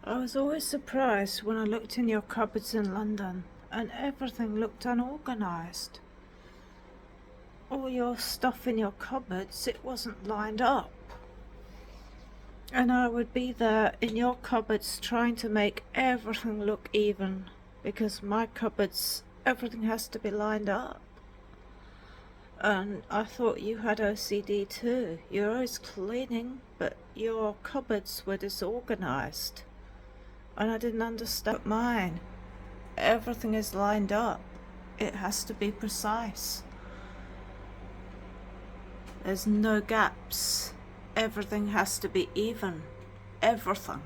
I was always surprised when I looked in your cupboards in London and everything looked unorganised. All your stuff in your cupboards, it wasn't lined up. And I would be there in your cupboards trying to make everything look even, because my cupboards, everything has to be lined up. And I thought you had OCD too. You're always cleaning, but your cupboards were disorganised. And I didn't understand mine. Everything is lined up. It has to be precise. There's no gaps. Everything has to be even. Everything.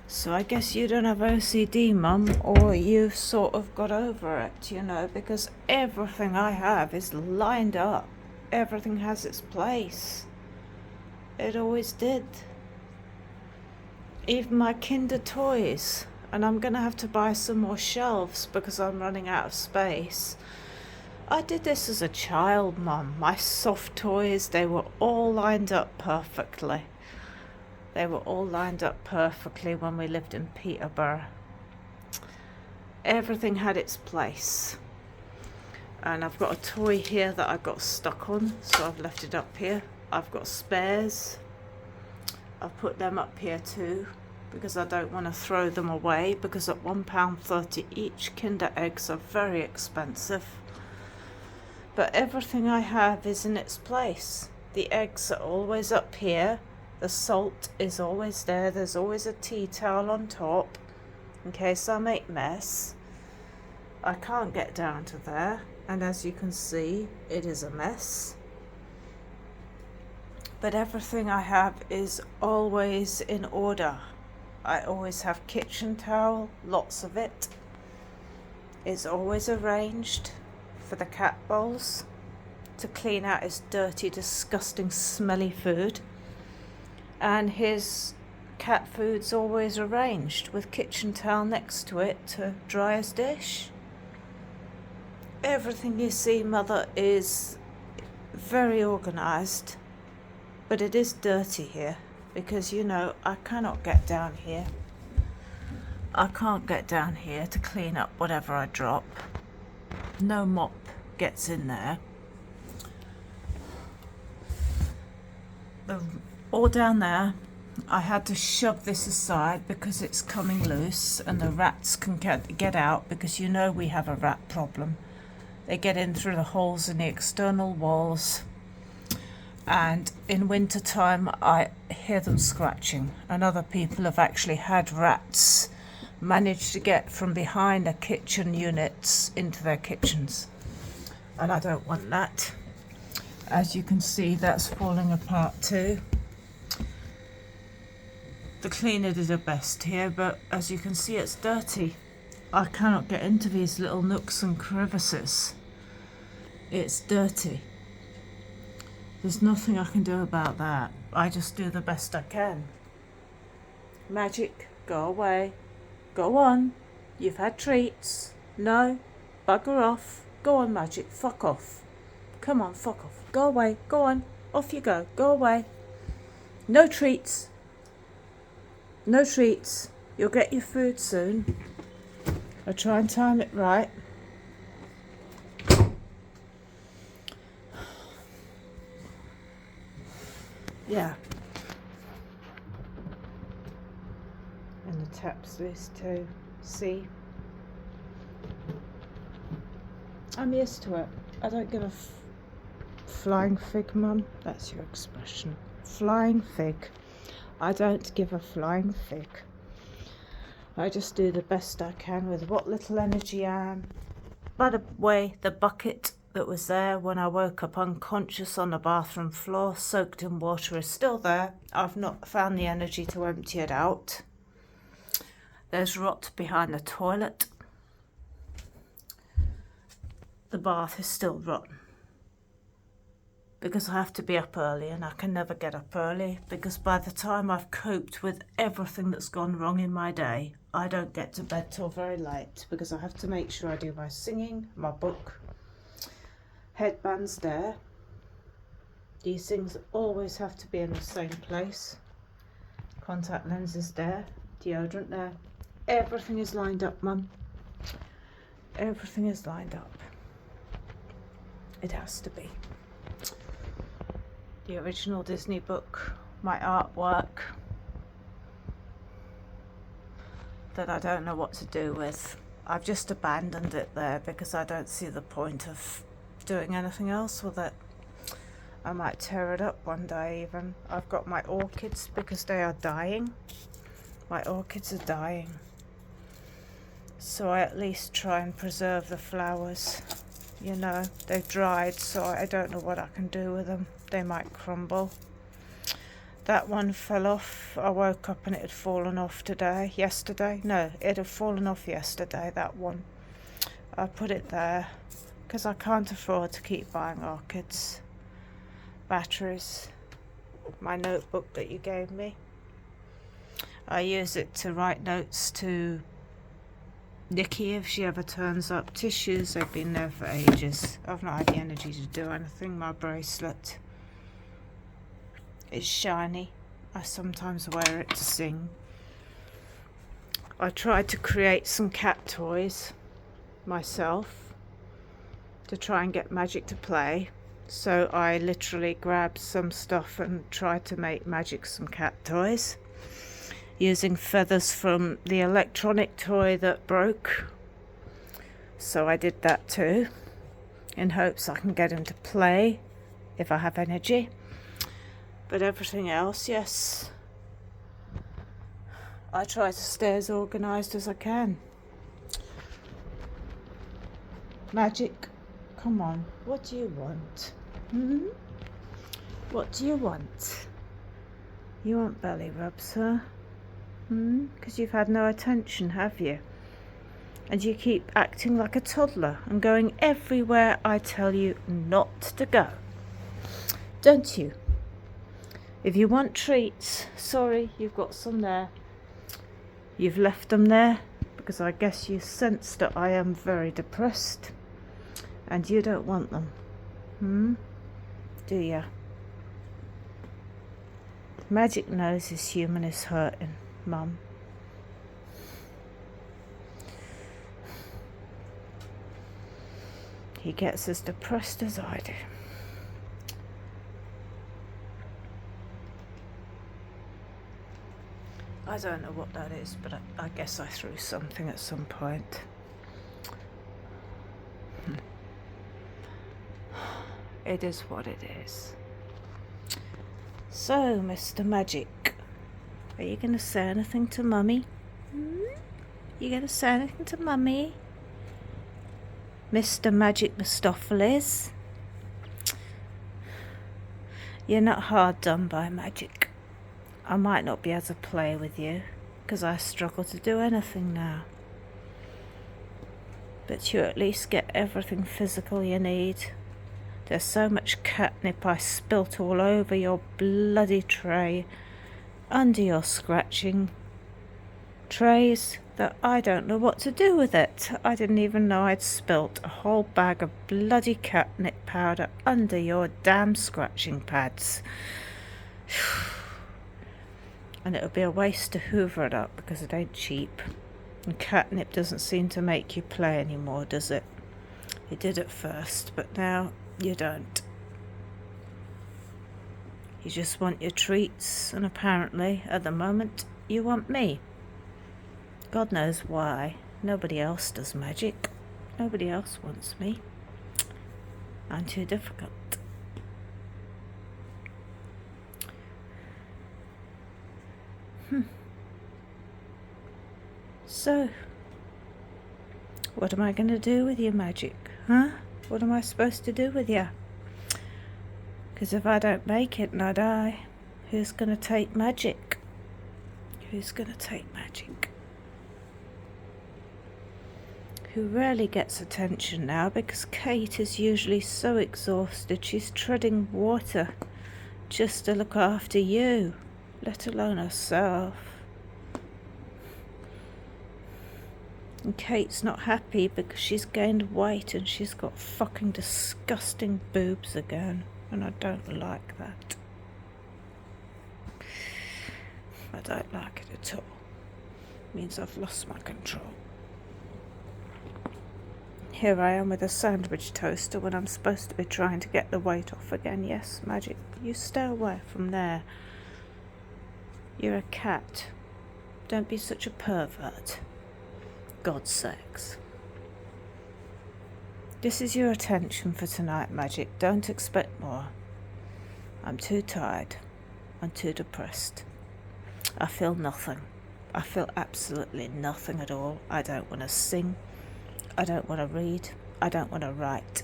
So I guess you don't have OCD, Mum, or you've sort of got over it, because everything I have is lined up. Everything has its place. It always did. Even my Kinder toys. And I'm going to have to buy some more shelves because I'm running out of space. I did this as a child, Mum. My soft toys, they were all lined up perfectly. They were all lined up perfectly when we lived in Peterborough. Everything had its place. And I've got a toy here that I got stuck on, so I've left it up here. I've got spares. I've put them up here too, because I don't want to throw them away, because at £1.30 each, Kinder eggs are very expensive. But everything I have is in its place. The eggs are always up here. The salt is always there. There's always a tea towel on top in case I make mess. I can't get down to there, and as you can see, it is a mess. But everything I have is always in order. I always have kitchen towel, lots of it. It's always arranged for the cat bowls to clean out his dirty, disgusting, smelly food. And his cat food's always arranged with kitchen towel next to it to dry his dish. Everything you see, Mother, is very organised, but it is dirty here because, I cannot get down here. I can't get down here to clean up whatever I drop. No mop gets in there. All down there, I had to shove this aside because it's coming loose and the rats can get out, because we have a rat problem. They get in through the holes in the external walls, and in winter time I hear them scratching, and other people have actually had rats manage to get from behind the kitchen units into their kitchens, and I don't want that. As you can see, that's falling apart too. The cleaner did her best here, but as you can see, it's dirty. I cannot get into these little nooks and crevices. It's dirty. There's nothing I can do about that. I just do the best I can. Magic, go away. Go on. You've had treats. No, bugger off. Go on, Magic, fuck off. Come on, fuck off. Go away. Go on. Off you go. Go away. No treats. No treats. You'll get your food soon. I'll try and time it right. Yeah. And the tap's loose too. See? I'm used to it. I don't give a flying fig, Mum. That's your expression. Flying fig. I don't give a flying fig. I just do the best I can with what little energy I am. By the way, the bucket that was there when I woke up unconscious on the bathroom floor, soaked in water, is still there. I've not found the energy to empty it out. There's rot behind the toilet. The bath is still rotten. Because I have to be up early, and I can never get up early, because by the time I've coped with everything that's gone wrong in my day, I don't get to bed till very late, because I have to make sure I do my singing, my book, headbands there. These things always have to be in the same place. contact lenses there, deodorant there. Everything is lined up, Mum. Everything is lined up. It has to be. The original Disney book, my artwork that I don't know what to do with. I've just abandoned it there because I don't see the point of doing anything else with it. I might tear it up one day even. I've got my orchids because they are dying. My orchids are dying. So I at least try and preserve the flowers. You know, they've dried, so I don't know what I can do with them. They might crumble. That one fell off. I woke up and it had fallen off yesterday. No, it had fallen off yesterday, that one. I put it there because I can't afford to keep buying orchids. Batteries. My notebook that you gave me. I use it to write notes to Nikki if she ever turns up. Tissues, they've been there for ages. I've not had the energy to do anything. My bracelet is shiny. I sometimes wear it to sing. I tried to create some cat toys myself to try and get Magic to play. So I literally grabbed some stuff and tried to make Magic some cat toys using feathers from the electronic toy that broke. So I did that too, in hopes I can get him to play if I have energy. But everything else, yes, I try to stay as organised as I can. Magic, come on, what do you want? What do you want? You want belly rubs, huh? Because you've had no attention, have you? And you keep acting like a toddler and going everywhere I tell you not to go. Don't you? If you want treats, sorry, you've got some there. You've left them there because I guess you sense that I am very depressed and you don't want them. Do you? Magic knows his human is hurting, Mum. He gets as depressed as I do. I don't know what that is, but I guess I threw something at some point. It is what it is. So, Mr. Magic, are you going to say anything to Mummy? You going to say anything to Mummy? Mr. Magic Mistopheles? You're not hard done by Magic. I might not be able to play with you, because I struggle to do anything now. But you at least get everything physical you need. There's so much catnip I spilt all over your bloody tray, under your scratching trays, that I don't know what to do with it. I didn't even know I'd spilt a whole bag of bloody catnip powder under your damn scratching pads. And it would be a waste to hoover it up because it ain't cheap. And catnip doesn't seem to make you play anymore, does it? It did at first, but now you don't. You just want your treats, and apparently, at the moment, you want me. God knows why. Nobody else does magic. Nobody else wants me. I'm too difficult. So, what am I going to do with your magic, huh? What am I supposed to do with you? Because if I don't make it and I die, who's going to take magic? Who's going to take magic? Who rarely gets attention now because Kate is usually so exhausted she's treading water just to look after you, let alone herself. And Kate's not happy because she's gained weight and she's got fucking disgusting boobs again. And I don't like that. I don't like it at all. It means I've lost my control. Here I am with a sandwich toaster when I'm supposed to be trying to get the weight off again. Yes, Magic, you stay away from there. You're a cat. Don't be such a pervert. God's sakes. This is your attention for tonight, Magic. Don't expect more. I'm too tired. I'm too depressed. I feel nothing. I feel absolutely nothing at all. I don't want to sing. I don't want to read. I don't want to write.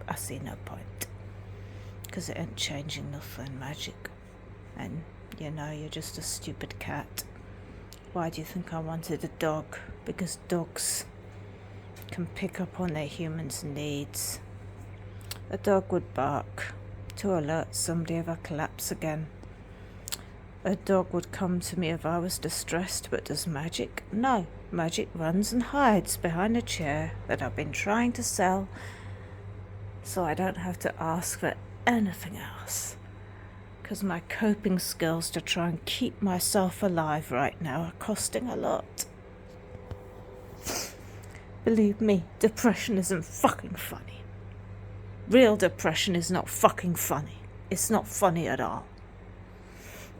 I see no point. Because it ain't changing nothing, Magic. And, you know, you're just a stupid cat. Why do you think I wanted a dog? Because dogs can pick up on their humans' needs. A dog would bark to alert somebody if I collapse again. A dog would come to me if I was distressed, but does Magic? No. Magic runs and hides behind a chair that I've been trying to sell, so I don't have to ask for anything else. Because my coping skills to try and keep myself alive right now are costing a lot. Believe me, depression isn't fucking funny. Real depression is not fucking funny. It's not funny at all.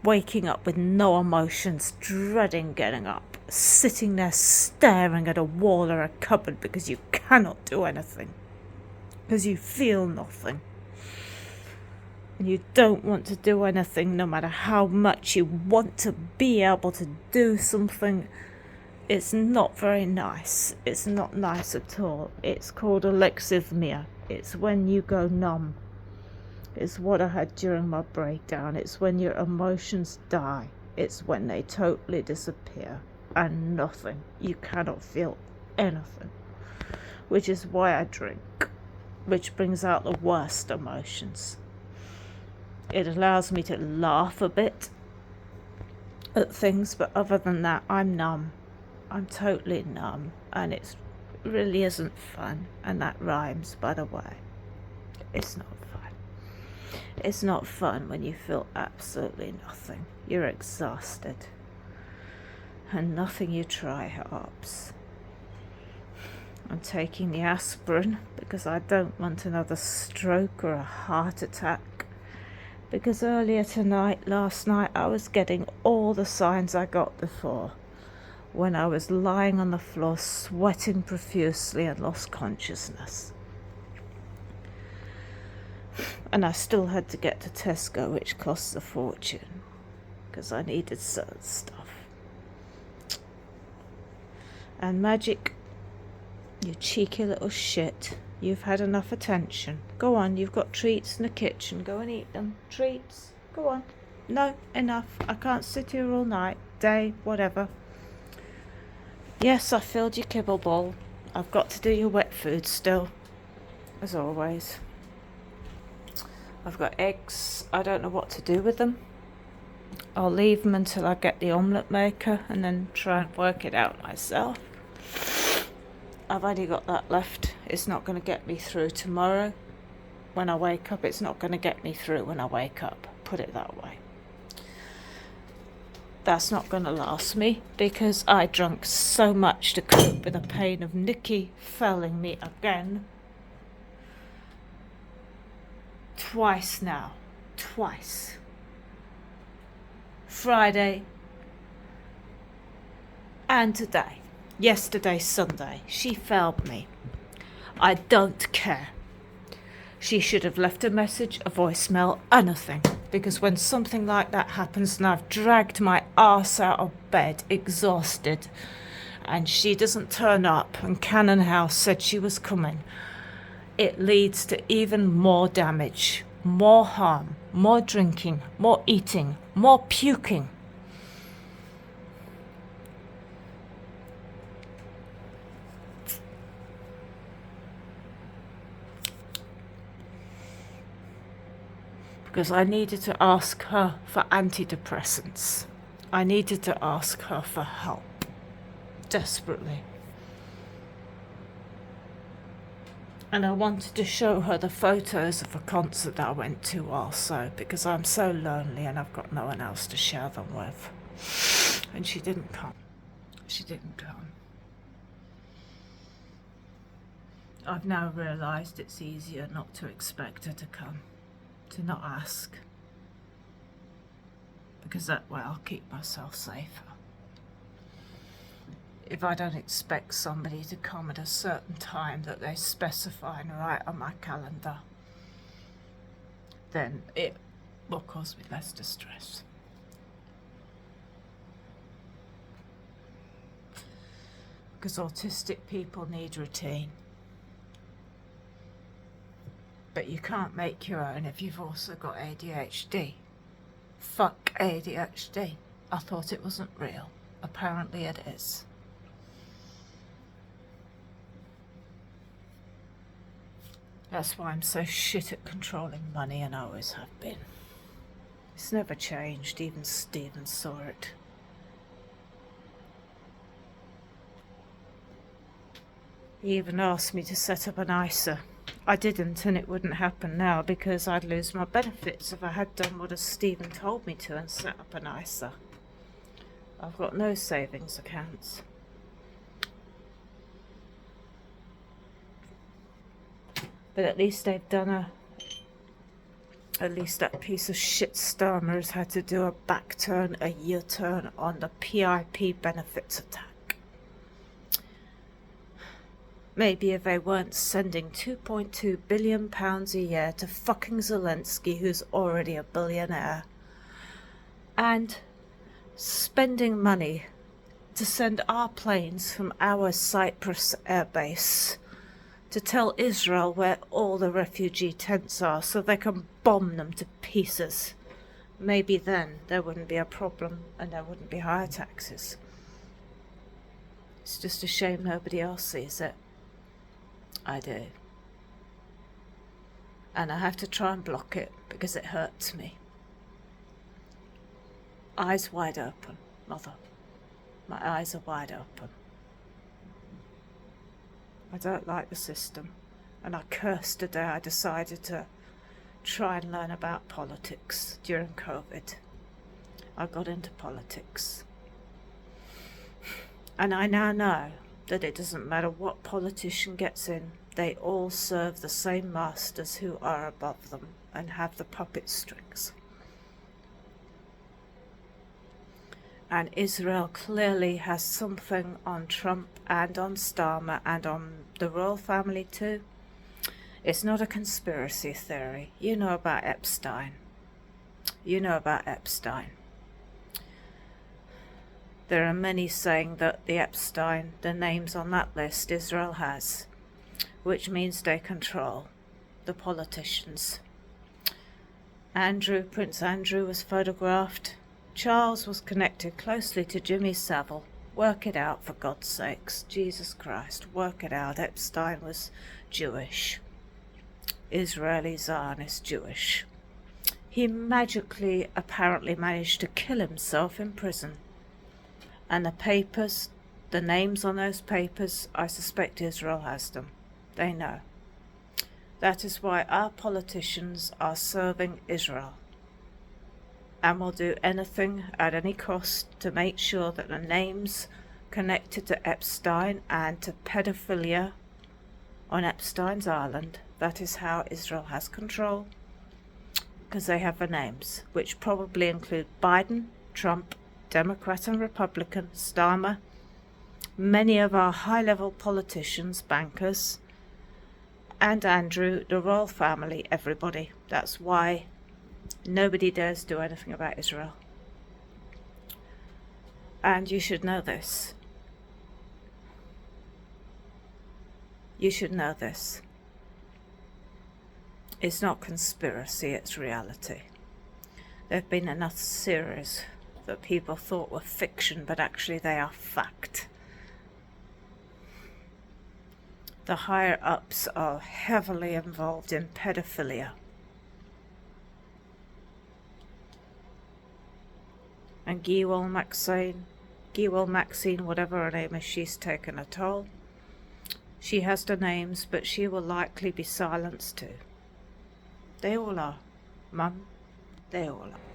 Waking up with no emotions, dreading getting up, sitting there staring at a wall or a cupboard because you cannot do anything. Because you feel nothing. And you don't want to do anything no matter how much you want to be able to do something. It's not very nice. It's not nice at all. It's called alexithymia. It's when you go numb. It's what I had during my breakdown. It's when your emotions die. It's when they totally disappear. And nothing. You cannot feel anything. Which is why I drink. Which brings out the worst emotions. It allows me to laugh a bit at things, but other than that, I'm numb. I'm totally numb, and it really isn't fun. And that rhymes, by the way. It's not fun. It's not fun when you feel absolutely nothing. You're exhausted. And nothing you try helps. I'm taking the aspirin because I don't want another stroke or a heart attack. Because earlier last night, I was getting all the signs I got before. When I was lying on the floor, sweating profusely and lost consciousness. And I still had to get to Tesco, which costs a fortune. Because I needed certain stuff. And Magic, you cheeky little shit. You've had enough attention. Go on, you've got treats in the kitchen. Go and eat them. Treats. Go on. No, enough. I can't sit here all night, day, whatever. Yes, I filled your kibble bowl. I've got to do your wet food still. As always. I've got eggs. I don't know what to do with them. I'll leave them until I get the omelette maker and then try and work it out myself. I've only got that left. It's not going to get me through tomorrow. When I wake up, it's not going to get me through when I wake up. Put it that way. That's not going to last me because I drank so much to cope with the pain of Nikki failing me again. Twice now. Twice. Friday and today. Yesterday, Sunday. She failed me. I don't care. She should have left a message, a voicemail, anything. Because when something like that happens and I've dragged my arse out of bed, exhausted, and she doesn't turn up and Cannon House said she was coming, it leads to even more damage, more harm, more drinking, more eating, more puking. Because I needed to ask her for antidepressants. I needed to ask her for help. Desperately. And I wanted to show her the photos of a concert that I went to also, because I'm so lonely and I've got no one else to share them with. And she didn't come. She didn't come. I've now realised it's easier not to expect her to come, to not ask, because that way I'll keep myself safer. If I don't expect somebody to come at a certain time that they specify and write on my calendar, then it will cause me less distress. Because autistic people need routine. But you can't make your own if you've also got ADHD. Fuck ADHD. I thought it wasn't real. Apparently it is. That's why I'm so shit at controlling money, and I always have been. It's never changed, even Stephen saw it. He even asked me to set up an ISA. I didn't, and it wouldn't happen now because I'd lose my benefits if I had done what Stephen told me to and set up an ISA. I've got no savings accounts. But at least they've done at least that piece of shit Starmer has had to do a back turn, a U-turn on the PIP benefits attack. Maybe if they weren't sending £2.2 billion a year to fucking Zelensky, who's already a billionaire, and spending money to send our planes from our Cyprus airbase to tell Israel where all the refugee tents are so they can bomb them to pieces. Maybe then there wouldn't be a problem and there wouldn't be higher taxes. It's just a shame nobody else sees it. I do. And I have to try and block it because it hurts me. Eyes wide open, Mother. My eyes are wide open. I don't like the system, and I cursed the day I decided to try and learn about politics during COVID. I got into politics. And I now know that it doesn't matter what politician gets in, they all serve the same masters who are above them and have the puppet strings. And Israel clearly has something on Trump and on Starmer and on the royal family too. It's not a conspiracy theory. You know about Epstein. You know about Epstein. There are many saying that the Epstein, the names on that list Israel has, which means they control the politicians. Prince Andrew was photographed. Charles was connected closely to Jimmy Savile. Work it out, for God's sakes. Jesus Christ, work it out. Epstein was Jewish. Israeli Zionist Jewish. He magically apparently managed to kill himself in prison. And the papers, the names on those papers, I suspect Israel has them. They know. That is why our politicians are serving Israel. And will do anything at any cost to make sure that the names connected to Epstein and to pedophilia on Epstein's Island, that is how Israel has control, because they have the names, which probably include Biden, Trump, Democrat and Republican, Starmer, many of our high-level politicians, bankers, and Andrew, the royal family, everybody. That's why nobody dares do anything about Israel. And you should know this. You should know this. It's not conspiracy, it's reality. There have been enough series that people thought were fiction, but actually they are fact. The higher-ups are heavily involved in pedophilia. And Gilwell Maxine, whatever her name is, she's taken a toll. She has the names, but she will likely be silenced too. They all are, Mum. They all are.